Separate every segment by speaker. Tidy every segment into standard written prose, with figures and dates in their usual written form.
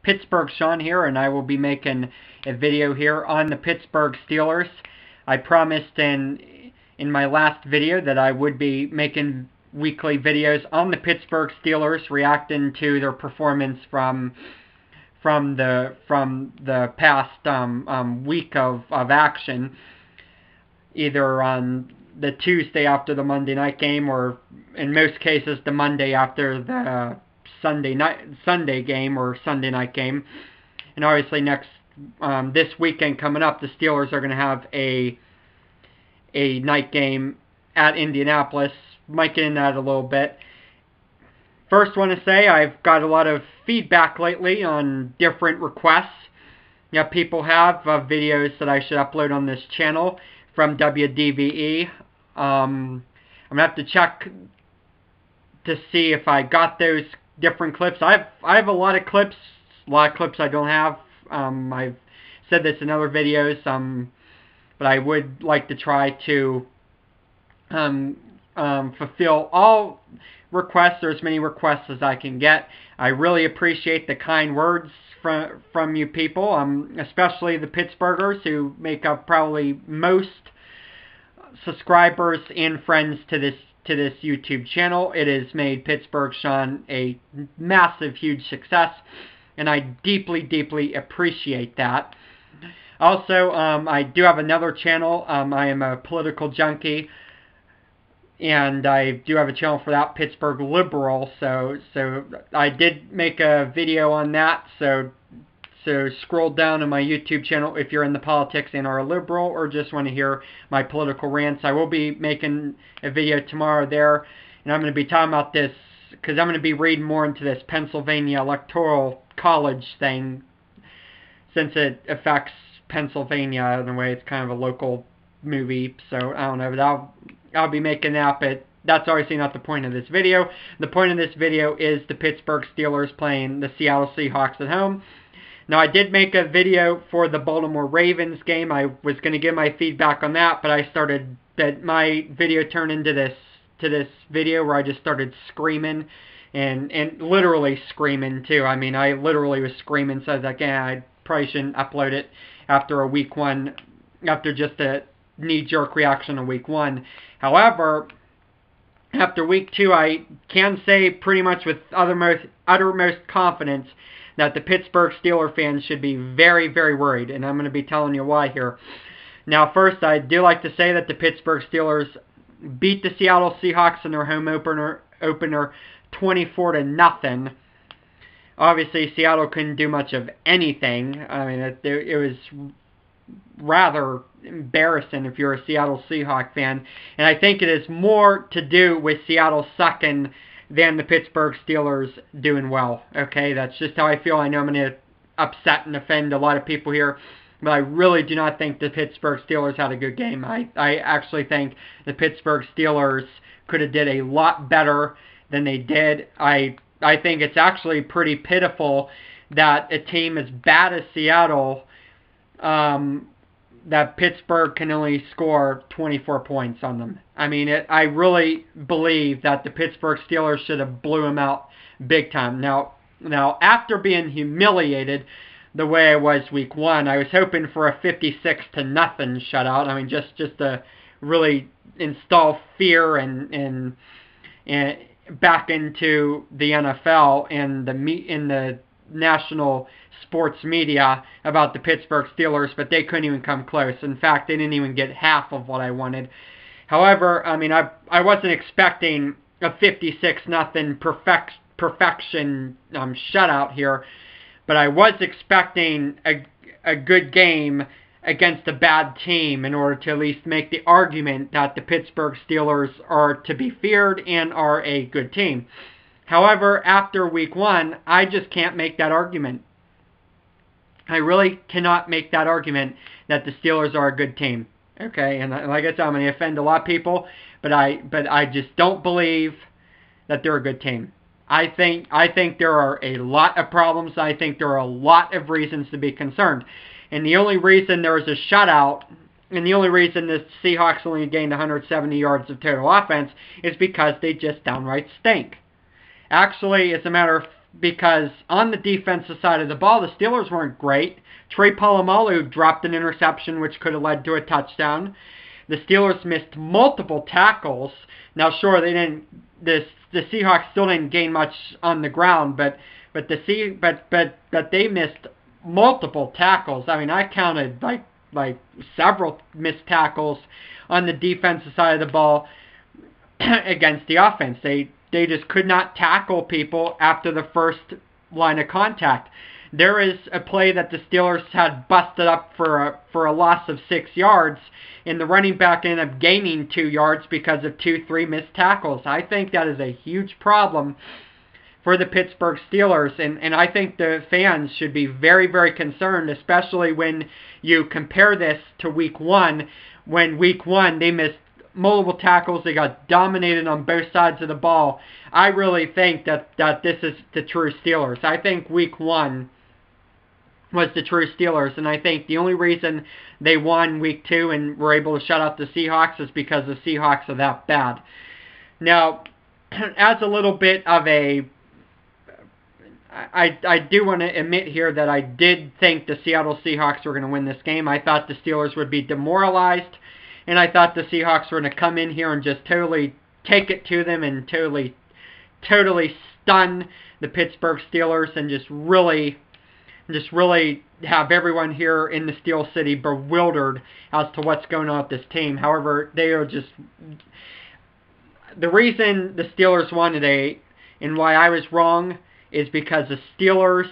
Speaker 1: Pittsburgh Sean here, and I will be making a video here on the Pittsburgh Steelers. I promised in my last video that I would be making weekly videos on the Pittsburgh Steelers, reacting to their performance from the past week of action, either on the Tuesday after the Monday night game, or in most cases the Monday after the Sunday game or Sunday night game. And obviously this weekend coming up, the Steelers are going to have a night game at Indianapolis. Might get into that a little bit. First, want to say I've got a lot of feedback lately on different requests that people have of videos that I should upload on this channel from WDVE. I'm going to have to check to see if I got those different clips. I have a lot of clips I don't have. I've said this in other videos, but I would like to try to fulfill all requests, or as many requests as I can get. I really appreciate the kind words from you people, especially the Pittsburghers, who make up probably most subscribers and friends to this YouTube channel. It has made Pittsburgh Sean a massive, huge success, and I deeply, deeply appreciate that. Also, I do have another channel. I am a political junkie, and I do have a channel for that, Pittsburgh Liberal. So I did make a video on that. So scroll down on my YouTube channel if you're in the politics and are a liberal, or just want to hear my political rants. I will be making a video tomorrow there, and I'm going to be talking about this because I'm going to be reading more into this Pennsylvania Electoral College thing, since it affects Pennsylvania in a way. It's kind of a local movie, so I don't know, but I'll be making that, but that's obviously not the point of this video. The point of this video is the Pittsburgh Steelers playing the Seattle Seahawks at home. Now, I did make a video for the Baltimore Ravens game. I was going to give my feedback on that, but my video turned into this video where I just started screaming, and literally screaming too. I mean, I literally was screaming, so I was like, yeah, I probably shouldn't upload it after week one, after just a knee-jerk reaction of week one. However, after week two, I can say pretty much with uttermost confidence that the Pittsburgh Steelers fans should be very, very worried, and I'm going to be telling you why here. Now, first, I do like to say that the Pittsburgh Steelers beat the Seattle Seahawks in their home opener 24-0. Obviously, Seattle couldn't do much of anything. I mean, it was rather embarrassing if you're a Seattle Seahawks fan, and I think it is more to do with Seattle sucking than the Pittsburgh Steelers doing well. Okay, that's just how I feel. I know I'm going to upset and offend a lot of people here, but I really do not think the Pittsburgh Steelers had a good game. I actually think the Pittsburgh Steelers could have did a lot better than they did. I think it's actually pretty pitiful that a team as bad as Seattle, that Pittsburgh can only score 24 points on them. I mean, I really believe that the Pittsburgh Steelers should have blew them out big time. Now, after being humiliated the way I was week one, I was hoping for a 56-0 shutout. I mean, just to really install fear and back into the NFL and the national sports media about the Pittsburgh Steelers, but they couldn't even come close. In fact, they didn't even get half of what I wanted. However, I mean, I wasn't expecting a 56-0 perfection shutout here, but I was expecting a good game against a bad team in order to at least make the argument that the Pittsburgh Steelers are to be feared and are a good team. However, after week one, I just can't make that argument. I really cannot make that argument that the Steelers are a good team. Okay, and like I said, I'm going to offend a lot of people, but I just don't believe that they're a good team. I think there are a lot of problems. I think there are a lot of reasons to be concerned. And the only reason there was a shutout, and the only reason the Seahawks only gained 170 yards of total offense, is because they just downright stink. Actually, as a matter of because on the defensive side of the ball, the Steelers weren't great. Trey Polamalu dropped an interception, which could have led to a touchdown. The Steelers missed multiple tackles. Now, sure, they didn't. The Seahawks still didn't gain much on the ground, but they missed multiple tackles. I mean, I counted like several missed tackles on the defensive side of the ball against the offense. They just could not tackle people after the first line of contact. There is a play that the Steelers had busted up for a loss of 6 yards, and the running back ended up gaining 2 yards because of 2-3 missed tackles. I think that is a huge problem for the Pittsburgh Steelers, and I think the fans should be very, very concerned, especially when you compare this to Week 1, when Week 1 they missed multiple tackles, they got dominated on both sides of the ball. I really think that this is the true Steelers. I think Week 1 was the true Steelers, and I think the only reason they won Week 2 and were able to shut out the Seahawks is because the Seahawks are that bad. Now, as a little bit of a... I do want to admit here that I did think the Seattle Seahawks were going to win this game. I thought the Steelers would be demoralized, and I thought the Seahawks were going to come in here and just totally take it to them and totally stun the Pittsburgh Steelers and just really have everyone here in the Steel City bewildered as to what's going on with this team. However, they are just... The reason the Steelers won today and why I was wrong is because the Steelers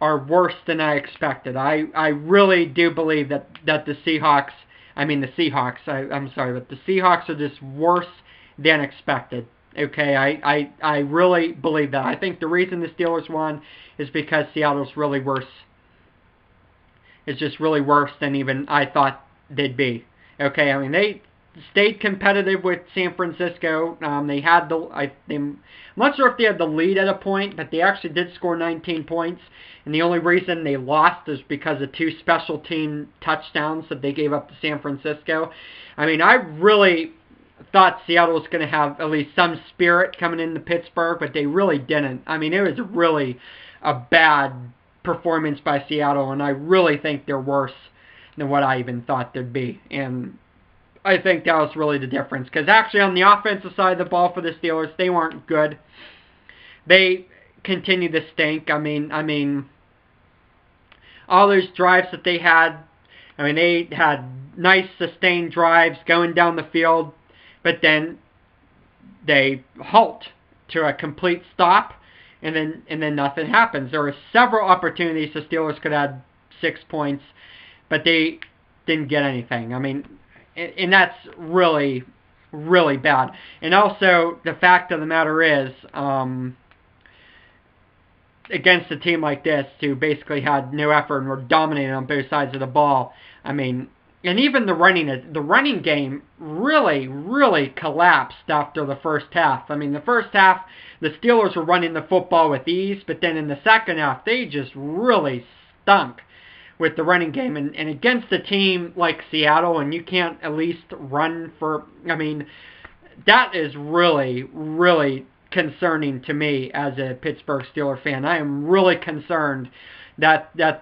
Speaker 1: are worse than I expected. I really do believe that the Seahawks... I'm sorry, but the Seahawks are just worse than expected. Okay, I really believe that. I think the reason the Steelers won is because Seattle's really worse. It's just really worse than even I thought they'd be. Okay, I mean, they stayed competitive with San Francisco. They had I'm not sure if they had the lead at a point, but they actually did score 19 points. And the only reason they lost is because of 2 special team touchdowns that they gave up to San Francisco. I mean, I really thought Seattle was going to have at least some spirit coming into Pittsburgh, but they really didn't. I mean, it was really a bad performance by Seattle, and I really think they're worse than what I even thought they'd be. And I think that was really the difference, because actually on the offensive side of the ball for the Steelers, they weren't good. They continued to stink. I mean, all those drives that they had, I mean, they had nice sustained drives going down the field, but then they halt to a complete stop, and then nothing happens. There were several opportunities the Steelers could have had 6 points, but they didn't get anything. I mean, and that's really, really bad. And also, the fact of the matter is, against a team like this, who basically had no effort and were dominated on both sides of the ball, I mean, and even the running game really, really collapsed after the first half. I mean, the first half, the Steelers were running the football with ease, but then in the second half, they just really stunk with the running game. And against a team like Seattle, and you can't at least run for... I mean, that is really, really concerning to me as a Pittsburgh Steelers fan. I am really concerned that the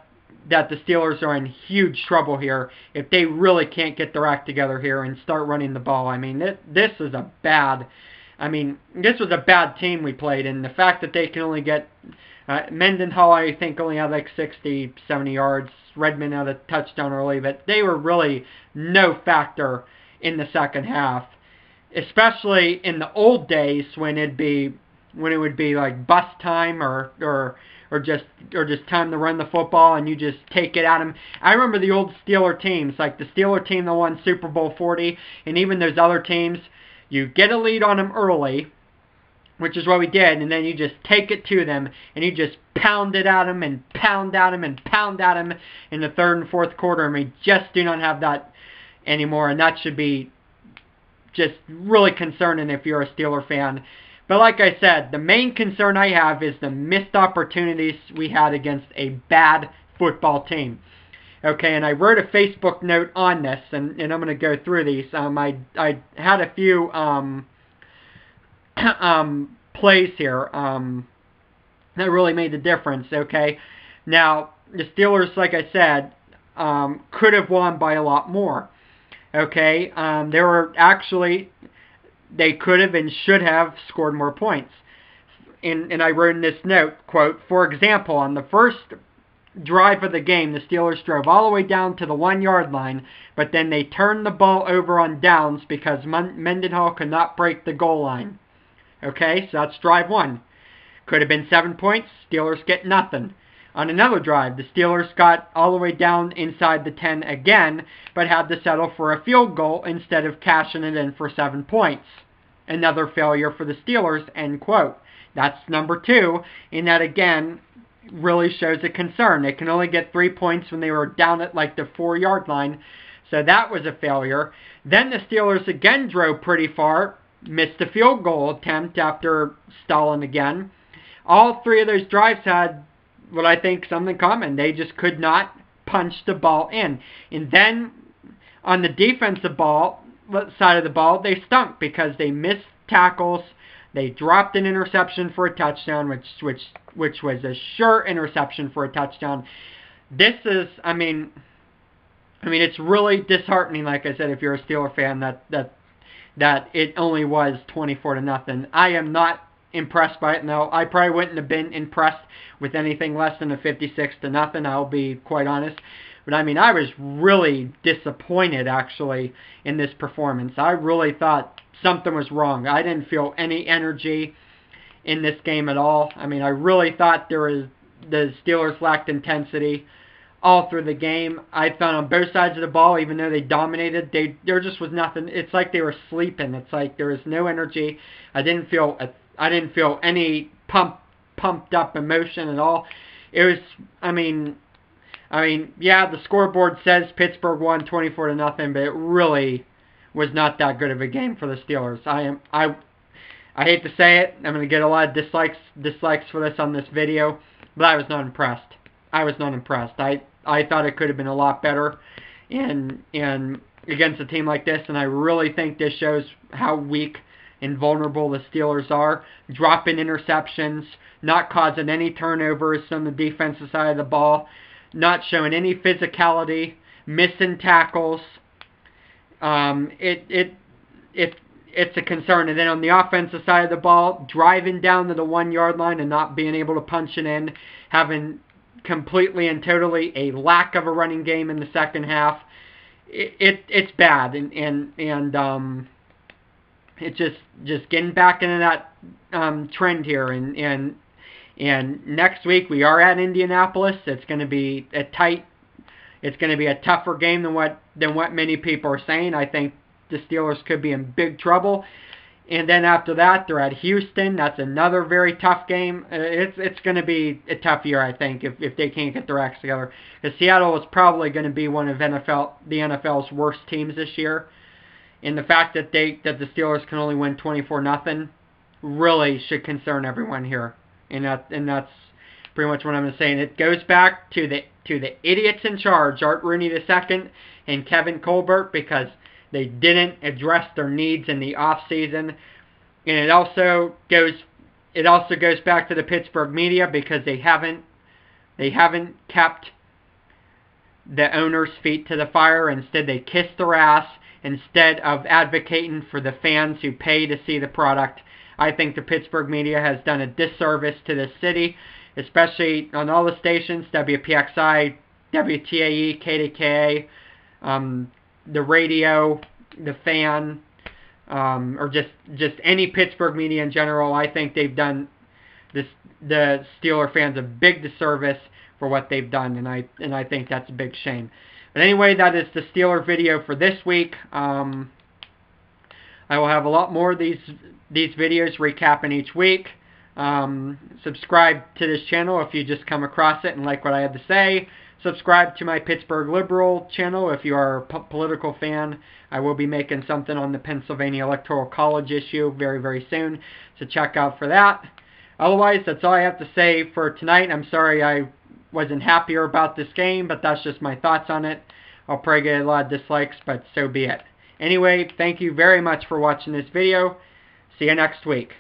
Speaker 1: Steelers are in huge trouble here if they really can't get their act together here and start running the ball. I mean, this was a bad team we played, and the fact that they can only get Mendenhall, I think, only had like 60, 70 yards. Redmond had a touchdown early, but they were really no factor in the second half, especially in the old days when it would be like bus time or just time to run the football and you just take it at them. I remember the old Steeler teams, like the Steeler team that won Super Bowl 40, and even those other teams. You get a lead on them early, which is what we did, and then you just take it to them, and you just pound it at them and pound at them and pound at them in the third and fourth quarter, and we just do not have that anymore, and that should be just really concerning if you're a Steeler fan. But like I said, the main concern I have is the missed opportunities we had against a bad football team. Okay, and I wrote a Facebook note on this, and I'm going to go through these. I had a few plays here. That really made the difference, okay? Now, the Steelers, like I said, could have won by a lot more, okay? They could have and should have scored more points. And I wrote in this note, quote, for example, on the first drive of the game, the Steelers drove all the way down to the 1-yard line, but then they turned the ball over on downs because Mendenhall could not break the goal line. Okay, so that's drive 1. Could have been 7 points. Steelers get nothing. On another drive, the Steelers got all the way down inside the 10 again, but had to settle for a field goal instead of cashing it in for 7 points. Another failure for the Steelers, end quote. That's number 2, and that again really shows a concern. They can only get 3 points when they were down at like the 4-yard line, so that was a failure. Then the Steelers again drove pretty far, missed a field goal attempt after stalling again. All 3 of those drives had what I think something common. They just could not punch the ball in. And then on the defensive side of the ball, they stunk because they missed tackles. They dropped an interception for a touchdown, which was a sure interception for a touchdown. This is, I mean, it's really disheartening. Like I said, if you're a Steeler fan, that it only was 24-0. I am not impressed by it. No, I probably wouldn't have been impressed with anything less than a 56-0. I'll be quite honest. But I mean, I was really disappointed actually in this performance. I really thought something was wrong. I didn't feel any energy in this game at all. I mean, I really thought the Steelers lacked intensity all through the game. I thought on both sides of the ball, even though they dominated, there just was nothing. It's like they were sleeping. It's like there was no energy. I didn't feel any pumped up emotion at all. It was, I mean, yeah, the scoreboard says Pittsburgh won 24-0, but it really was not that good of a game for the Steelers. I hate to say it. I'm going to get a lot of dislikes for this on this video, but I was not impressed. I thought it could have been a lot better and against a team like this, and I really think this shows how weak and vulnerable the Steelers are. Dropping interceptions, not causing any turnovers on the defensive side of the ball, not showing any physicality, missing tackles. It's a concern. And then on the offensive side of the ball, driving down to the 1-yard line and not being able to punch it in, having completely and totally a lack of a running game in the second half. It's bad, and it's just getting back into that trend here. And next week we are at Indianapolis. It's going to be a tougher game than what many people are saying. I think the Steelers could be in big trouble. And then after that, they're at Houston. That's another very tough game. It's going to be a tough year, I think, if they can't get their acts together. Because Seattle is probably going to be one of the NFL's worst teams this year. And the fact that the Steelers can only win 24-0 really should concern everyone here. And that's pretty much what I'm saying. It goes back to the idiots in charge, Art Rooney II and Kevin Colbert, because they didn't address their needs in the off season, and it also goes back to the Pittsburgh media because they haven't kept the owner's feet to the fire. Instead, they kiss their ass instead of advocating for the fans who pay to see the product. I think the Pittsburgh media has done a disservice to this city, especially on all the stations, WPXI, WTAE, KDKA, the radio, the fan, or just any Pittsburgh media in general. I think they've done the Steeler fans a big disservice for what they've done, and I think that's a big shame. But anyway, that is the Steeler video for this week. I will have a lot more of these videos recapping each week. Subscribe to this channel if you just come across it and like what I have to say. Subscribe to my Pittsburgh Liberal channel if you are a political fan. I will be making something on the Pennsylvania Electoral College issue very, very soon, so check out for that. Otherwise, that's all I have to say for tonight. I'm sorry I wasn't happier about this game, but that's just my thoughts on it. I'll probably get a lot of dislikes, but so be it. Anyway, thank you very much for watching this video. See you next week.